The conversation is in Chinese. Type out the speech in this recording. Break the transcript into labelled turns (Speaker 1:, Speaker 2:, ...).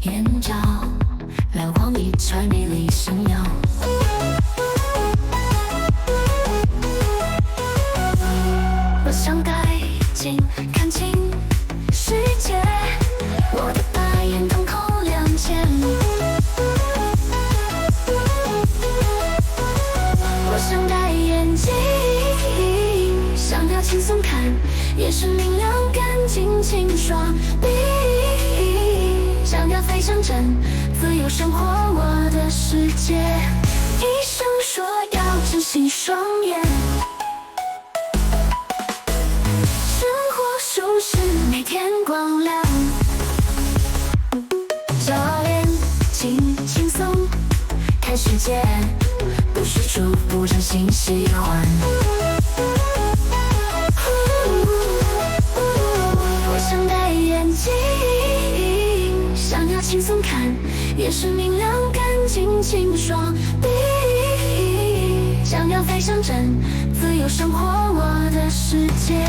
Speaker 1: 眼角，蓝光一串迷离神妙。我想带进看清世界，我的大眼瞳孔亮剑。我想戴眼镜，想要轻松看，眼神明亮干净清爽。想要飞向真，自由生活我的世界。医生说要珍惜双眼，生活舒适，每天光亮。教练轻松看世界，不是主不真心喜欢。我想戴眼镜，想要轻松看，眼神明亮干净清爽。想要飞向真，自由生活我的世界。